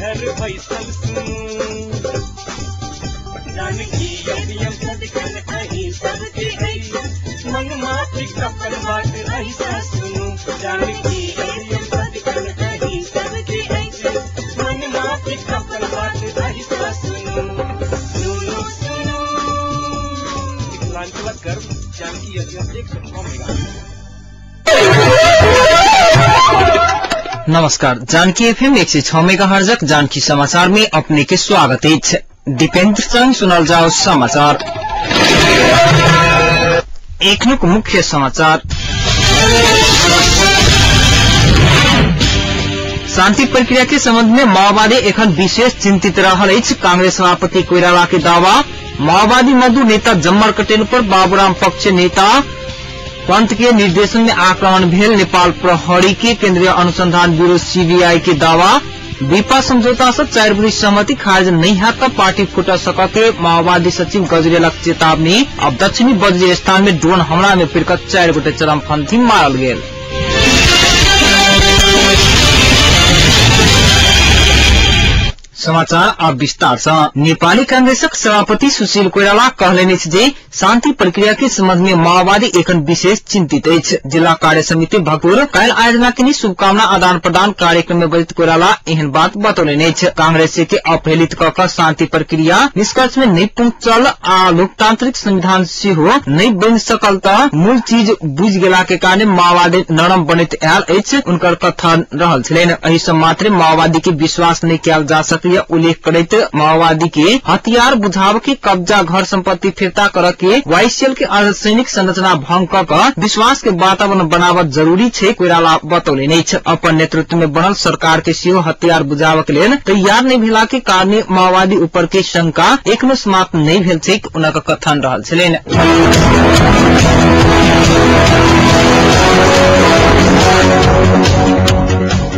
घर बैसल सुनू जानकी यदियम सदकन अही सबके आई मन माफी कपल बात रही सुनू जानकी यदियम सदकन अही सबके आई मन माफी कपल बात रही सुनू सुनू सुनू लांचवा कर जानकी यदियम 106 मेगा। नमस्कार, जानकी एफएम 106 मेगाहर्ज जानकी समाचार में अपने के स्वागत है। दीपेंद्र संग सुनल जाओ समाचार। एक मुख्य समाचार। शांति प्रक्रिया के संबंध में माओवादी एखन विशेष चिंतित रहल अछि। कांग्रेस सभापति कोइराला के दावा। माओवादी मजदूर नेता जम्मर कटेल पर बाबूराम पक्ष नेता पंत के निर्देशन में आक्रमण भेल। नेपाल प्रहरी के केंद्रीय अनुसंधान ब्यूरो सीबीआई के दावा। बीपा समझौता से 4 बुरी सहमति खारिज नहीं है तो पार्टी फुट सकते। माओवादी सचिव गजरेलक चेतावनी। अब दक्षिणी वज्रस्थान में ड्रोन हमला में फिरकत 4 गोटे चरमपंथी मारल गेल। समाचार अब विस्तार से। नेपाली कांग्रेसक सभापति सुशील कोइराला कहलेन जे शांति प्रक्रिया के संबंध में माओवादी एखन विशेष चिंतित अछि। जिला कार्य समिति भक्तपुर काल्हि आयोजना केनी शुभकामना आदान प्रदान कार्यक्रम में बजैत कोइराला एहन बात बतौलेन अछि। कांग्रेस के अपहेलित क क शांति प्रक्रिया निष्कर्ष में नहीं पहुंचल आ लोकतांत्रिक संविधान सेहो नहीं बन सकल त मूल चीज बुझ गेला के कारण माओवादी नरम बनैत आयल अछि। उनकर कथन रहल छलैन। एहि सब मात्र माओवादी के विश्वास नहीं कयल जा सकै उल्लेख करते माओवादी के हथियार बुझाव के कब्जा घर संपत्ति फिरता कर के वायुसेल के अर्धसैनिक संरचना भंग क विश्वास के वातावरण बनावत जरूरी छे। कोइराला बतौलेन अछि। अपन नेतृत्व में बनल सरकार के सेहो हथियार बुझाव के लेल तैयार नहीं भेला के कारण माओवादी ऊपर के शंका एखनो समाप्त नहीं भेल छै। उनका कथन रहल छलैन।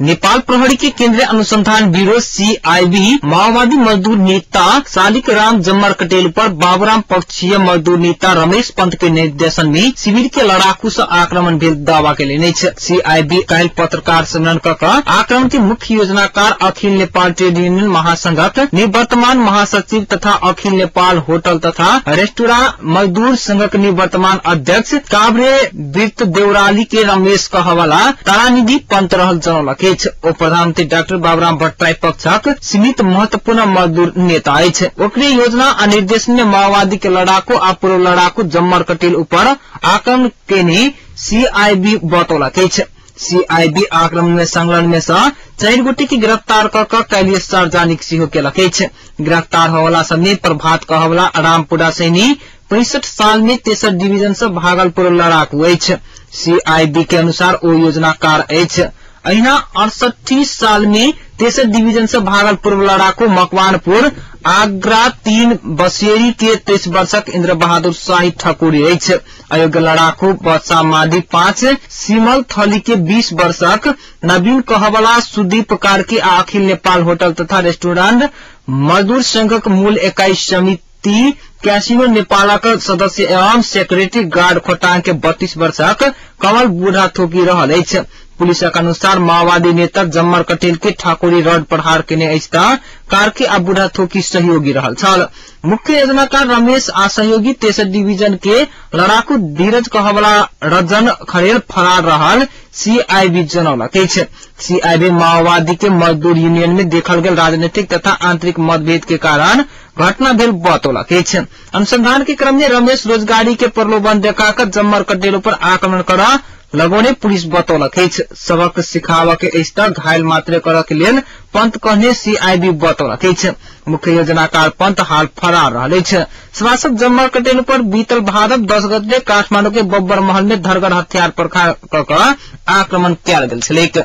नेपाल प्रहरी के केंद्रीय अनुसंधान ब्यूरो सीआईबी माओवादी मजदूर नेता शालिक राम जम्मर कटेल पर बाबूराम पक्षीय मजदूर नेता रमेश पंत के निर्देशन में शिविर के लड़ाकू से आक्रमण भेल दावा केलेन अछि। सीआईबी काल्हि पत्रकार सम्मेलन क आक्रमण के मुख्य योजनाकार अखिल नेपाल ट्रेड यूनियन महासंघक निवर्तमान महासचिव तथा अखिल नेपाल होटल तथा रेस्टोरेंट मजदूर संघक निवर्तमान अध्यक्ष काभ्रे वृत्त देउराली के रमेश कहवाला तारानिधि पंत रहल जनौलक। प्रधानमंत्री डॉक्टर बाबूराम भट्टराई पक्षक सीमित महत्वपूर्ण मजदूर नेता अछि। ओकरे योजना आ निर्देशन में माओवादी के लड़ाकू आ पूर्व लड़ाकू जम्मर कटेल ऊपर आक्रमण केने सीआईबी बतौलक अछि। सीआईबी आक्रमण में संलग्न में से 4 गोटे की गिरफ्तार क कैलियर सार्वजनिक सेहो केलक अछि। गिरफ्तार होवला सब में प्रभात कहवला रामपुरा सैनी 65 साल में 63 डिवीजन से भागलपुर लड़ाकू अछि। सीआईबी के अनुसार ओ योजनाकार अछि। अहिना 68 साल में 63 डिवीजन से भागलपुर लड़ाकू मकवानपुर आगरा 3 बसेरी के 23 वर्षक इंद्र बहादुर शाही ठकुरी अछि। अयोग्य लड़ाकू बच्चा मादी 5 सिमल थली के 20 वर्षक नवीन कहवला सुदीप कार्की आ अखिल नेपाल होटल तथा रेस्टोरेंट मजदूर संघक मूल इकाई समिति कैसिनो नेपालक सदस्य एवं सेक्रेटरी गार्ड खोटांग के 32 वर्षक कमल बूढ़ा थोकी रहल अछि। पुलिसक अनुसार माओवादी नेता जम्मर कटेल के ठाकुरी रड प्रहार केने अछि त कार्की आ बूढ़ा थोकी सहयोगी रहल छल। मुख्य योजनाकार रमेश आ सहयोगी 63 डिवीजन के लड़ाकू धीरज कहवला रजन खरेल फरार रहल सीआईबी जनौलक अछि। सीआईबी माओवादी के मजदूर यूनियन में देखल गेल राजनीतिक तथा आंतरिक मतभेद के कारण घटना भेल बतौलक अछि। अनुसंधान के क्रम में रमेश रोजगारी के प्रलोभन देखाकर जम्मर कटेल पर आक्रमण करा लगोने पुलिस बतौलक अछि। सबक सिखाव के स्तर घायल मात्र कर के लेल पंत कहने सीआईबी बतौलक अछि। मुख्य योजनाकार पंत हाल फरार रहल अछि। शासक जम्मर कटेल पर बीतल भादव 10 गते काठमांडू के बब्बर महल में धरगर हथियार प्रखार क आक्रमण कयल गेल छलैक।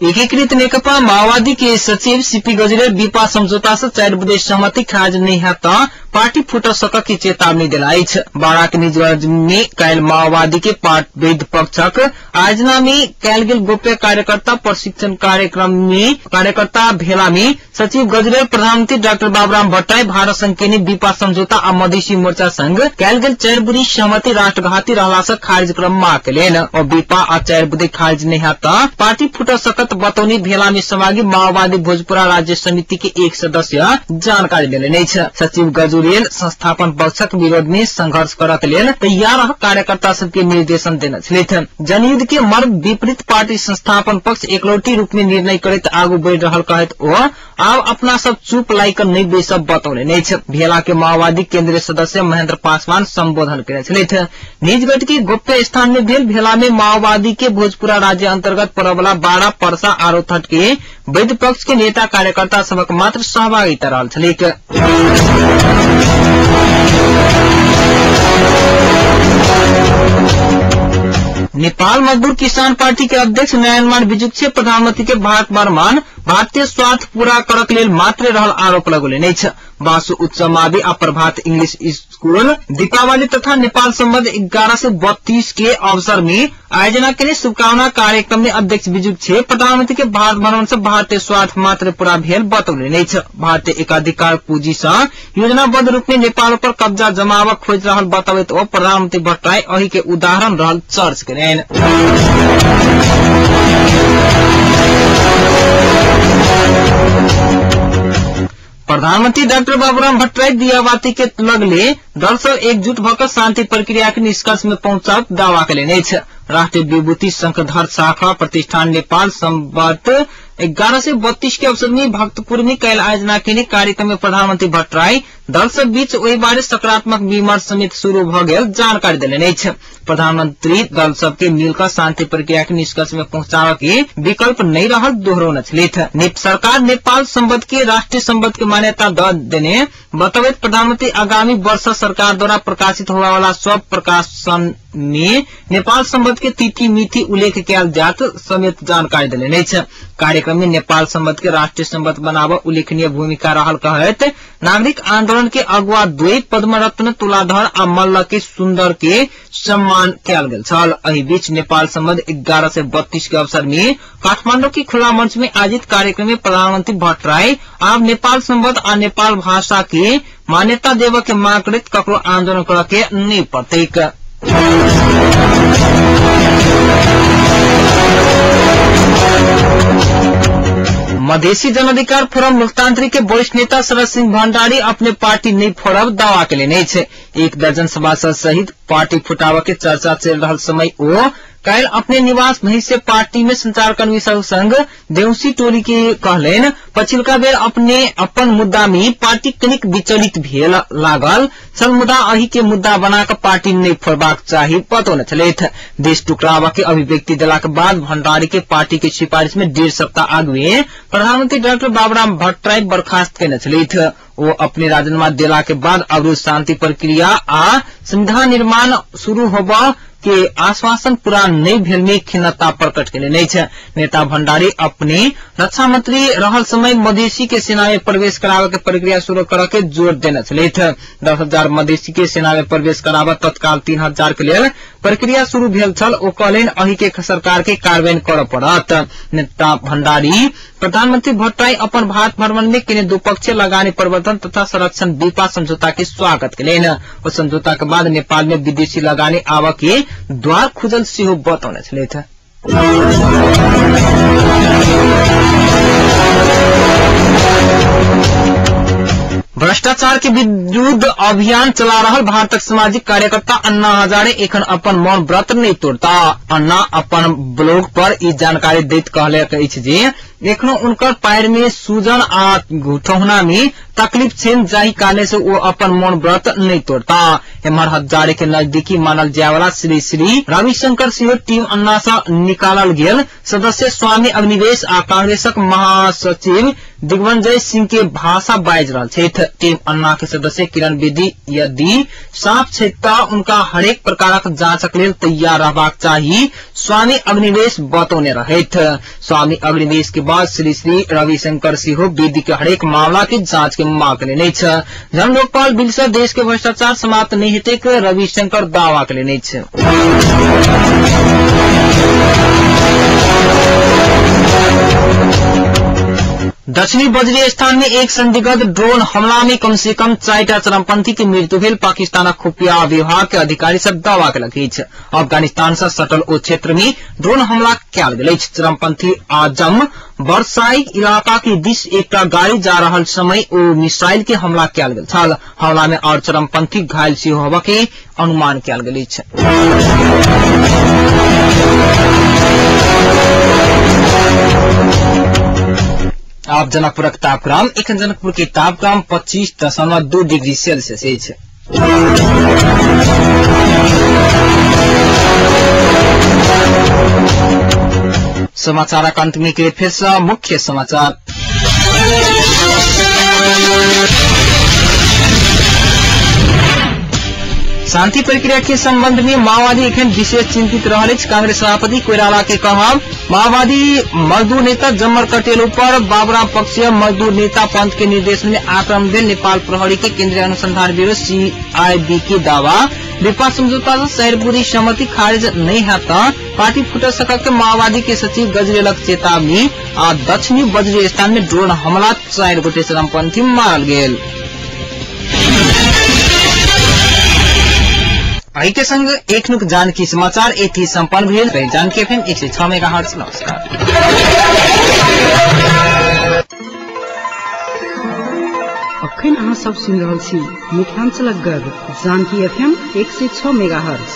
एकीकृत नेकपा माओवादी के सचिव सीपी गजरेल बीपा समझौता से 4 बुधे सहमति खारिज नहीं है तो पार्टी फुट सक की चेतावनी दिलाई छ। बाड़ा के निजगंज में कैल माओवादी के विरुद्ध पक्षक आयोजना में कैल गेल गोप्य कार्यकर्ता प्रशिक्षण कार्यकर्ता भेला में सचिव गजरेल, प्रधानमंत्री डाक्टर बाबुराम भट्टराई, भारत संघ के बीपा समझौता आ मधेसी मोर्चा संघ कैल गेल 4 बुरी सहमति राष्ट्रघाती रहला से खारिज क्रम में केलेन और बीपा आ 4 बुदे खारिज नहीं हाता पार्टी फुट सकत बतौनी भेला में सहभागी माओवादी भोजपुरा राज्य समिति के एक सदस्य जानकारी देने सचिव गजुरेल संस्थापन पक्षक विरोध में संघर्ष करक लेल तैयार कार्यकर्ता सबके निर्देशन देने छथि। जनयुद्ध के मर्म विपरीत पार्टी संस्थापन पक्ष एकलौटी रूप में निर्णय करैत आगू बढ़ रहल कहत ओ आब अपना सब चुप लाइक नहीं बेसब बतौले नहीं छ। भेला के माओवादी केंद्रीय सदस्य महेंद्र पासवान संबोधन करे छथि। निजगढ़ के गोप्य स्थान में भेल भेला में माओवादी के भोजपुरा राज्य अंतर्गत परबला, बाड़ा, परसा, आरोथट के वैध पक्ष के नेता कार्यकर्ता सबक मात्र सहभागिता रहल छलिक। नेपाल मजदूर किसान पार्टी के अध्यक्ष नयनमान बिजुक्छे प्रधानमंत्री के भारत भ्रमण भारतीय स्वार्थ पूरा करक लेल मात्र रहल आरोप लगौले नहीं छ। बासु उच्च मावि आ प्रभात इंग्लिश स्कूल दीपावली तथा नेपाल संबंध 11 से 32 के अवसर में आयोजना के शुभकामना कार्यक्रम में अध्यक्ष बिजुक्छे प्रधानमंत्री के भारत भ्रमण से भारतीय स्वार्थ मात्र पूरा भेल बतौले नहीं छ। भारतीय एकाधिकार पूंजी से योजनाबद्ध रूप में नेपाल पर कब्जा जमाव खोज रहल बतावत ओ प्रधानमंत्री भट्टराई अही के उदाहरण रहल चर्च करेन। प्रधानमंत्री डाक्टर बाबुराम भट्टराई दियाबाती के लगले दल सब एकजुट भकर शांति प्रक्रिया के निष्कर्ष में पहुंचाव दावा कले छ। राष्ट्रीय विभूति शंखधर शाखा प्रतिष्ठान नेपाल संवत 11 से 32 के अवसर में भक्तपुर में कैल आयोजना के कार्यक्रम में प्रधानमंत्री भट्टराई दल सब बीच वही बारे सकारात्मक विमर्श समेत शुरू भ गेल जानकारी देने नहीं छ। प्रधानमंत्री दल सब के मिलकर शांति प्रक्रिया के निष्कर्ष में पहुंचाव के विकल्प नहीं रहल दोहरौने छथि। सरकार नेपाल संबंध के राष्ट्रीय संबंध के मान्यता द देने बतौत प्रधानमंत्री आगामी वर्ष सरकार द्वारा प्रकाशित होने वाला सब प्रकाशन में नेपाल संबंध के तिथि मिति उल्लेख किया जात समेत जानकारी देने नहीं छ। कार्यक्रम में नेपाल संबंध के राष्ट्रीय संबंध बनाव उल्लेखनीय भूमिका रहल कहत नागरिक आंदोलन के अगुवा द्वय पद्मरत्न तुलाधर आ मल्ल के सुंदर के सम्मान किया गेल छल। एहि बीच नेपाल संबंध 11 से 32 के अवसर में काठमांडू की खुला मंच में आयोजित कार्यक्रम में प्रधानमंत्री भट्टराई अब नेपाल संबंध आ नेपाल भाषा के मान्यता देव के मांग करत ककरो आंदोलन कर के नहीं प्रत्येक मधेसी जन अधिकार फोरम मुल्कतांत्रिक के वरिष्ठ नेता शरद सिंह भंडारी अपने पार्टी नहीं फोड़ब दावा के लिए नहीं छे। 1 दर्जन सभासद सहित पार्टी फुटावा के चर्चा चल रहा समय ओ कैल अपने निवास नहीं से पार्टी में संचारकर्मी संघ देउसी टोली के कहलेन पछिलका बेर अपने अपन मुद्दा में पार्टी कनिक विचलित भेल लागल छल मुद्दा अही के मुद्दा बनाकर पार्टी नहीं फोड़बाक चाहिए पतो न चलेथ। देश टुकड़ावा के अभिव्यक्ति देला के बाद भंडारी के पार्टी की सिफारिश में 1.5 सप्ताह आगे प्रधानमंत्री डॉक्टर बाबुराम भट्टराई बर्खास्त केने छलिथ। वो अपने राजीनामा देला के बाद अवरुद्ध शांति प्रक्रिया आ संविधान निर्माण शुरू होबा के आश्वासन पूरा नहीं भेल में खिन्नता प्रकट के नहीं छे। नेता भंडारी अपने रक्षा मंत्री रहल समय मधेसी के सेना में प्रवेश करावे के प्रक्रिया शुरू करे के जोर देने छलिथ। 10,000 मधेसी के सेना में प्रवेश करावे तत्काल 3,000 के लिए प्रक्रिया शुरू भेल छल। ओ कहलेन अही के सरकार के कार्रवाई करऽ पड़त। नेता भंडारी प्रधानमंत्री भट्टराई अपन भारत भ्रमण में केने द्विपक्षीय लगानी परिवर्तन तथा संरक्षण बीपा समझौता के स्वागत केलेन। ओ समझौता के बाद नेपाल में विदेशी लगानी आवा के द्वार खुजल सेहो बतौने छलिथ। भ्रष्टाचार के विरुद्ध अभियान चला रहा भारतक सामाजिक कार्यकर्ता अन्ना हजारे एखन अपन मौन व्रत नहीं तोड़ता। अन्ना अपन ब्लॉग पर ई जानकारी दैत कहले अछि जे एखनो उनकर पैर में सूजन आ ठोहना में तकलीफ छेन जाहि काले से वो अपन मौन व्रत नहीं तोड़ता। एमहर हजारे के नजदीकी मानल जाय वाला श्री श्री रविशंकर सिंह टीम अन्ना से निकालल गेल सदस्य स्वामी अग्निवेश आ कांग्रेसक महासचिव दिग्विजय सिंह के भाषा बाज रहा छथि। टीम अन्ना के सदस्य किरण बेदी यदि साफ छथि उनका हरेक प्रकारक जांचक लेल तैयार रहबाक चाही, स्वामी अग्निवेश बतौने रहथि। स्वामी अग्निवेश के बाद श्री श्री रविशंकर सिंह बेदी के हरेक मामला के जांच के मांग लेने छ। जन लोकपाल बिल से देश के भ्रष्टाचार समाप्त नहीं हेतु रविशंकर दावा लेने छ। दक्षिणी बज्रिस्तान में एक संदिग्ध ड्रोन हमला में कम से कम 4टा चरमपंथी की मृत्यु भेल पाकिस्तान खुफिया विभाग के अधिकारी सब दावा केलक अछि। अफगानिस्तान से सटल ओ क्षेत्र में ड्रोन हमला कयल गेल अछि। चरमपंथी आजम बरसाई इलाका के दिश एकटा गाड़ी जा रहल समय ओ मिसाइल के हमला कयल गेल छल। हमला में और चरमपंथी घायल सेहो होबा के अनुमान कयल गेल अछि। आप जनकपुरक तापक्रम एखन जनकपुर के तापक्रम 25.2 डिग्री सेल्सियस अछि। समाचारक अंत में के फिर से मुख्य समाचार। शांति प्रक्रिया के संबंध में माओवादी एखन विशेष चिंतित रहल अछि। कांग्रेस सभापति कोइराला के कहब माओवादी मजदूर नेता जम्मर कटेल पर बाबुराम पक्षीय मजदूर नेता पंत के निर्देशन में आक्रमण भेल। नेपाल प्रहरी के केंद्रीय अनुसंधान ब्यूरो CIB के दावा। विपा समझौता से शहरपुरी सहमति खारिज नहीं है तो पार्टी फुट सकत। माओवादी के सचिव गजरेलक चेतावनी। आ दक्षिणी बज्रिस्तान में ड्रोन हमला 4 गोटे चरमपंथी मारल गेल। आई के संग एक नुक जानकी समाचार एथी संपन्न भेल। Janaki FM 106 megahertz. नमस्कार। अखन अहाँ सब सुनि रहल छी मिथिलांचलक गर्व जानकी FM 106 मेगाहर्ट्ज।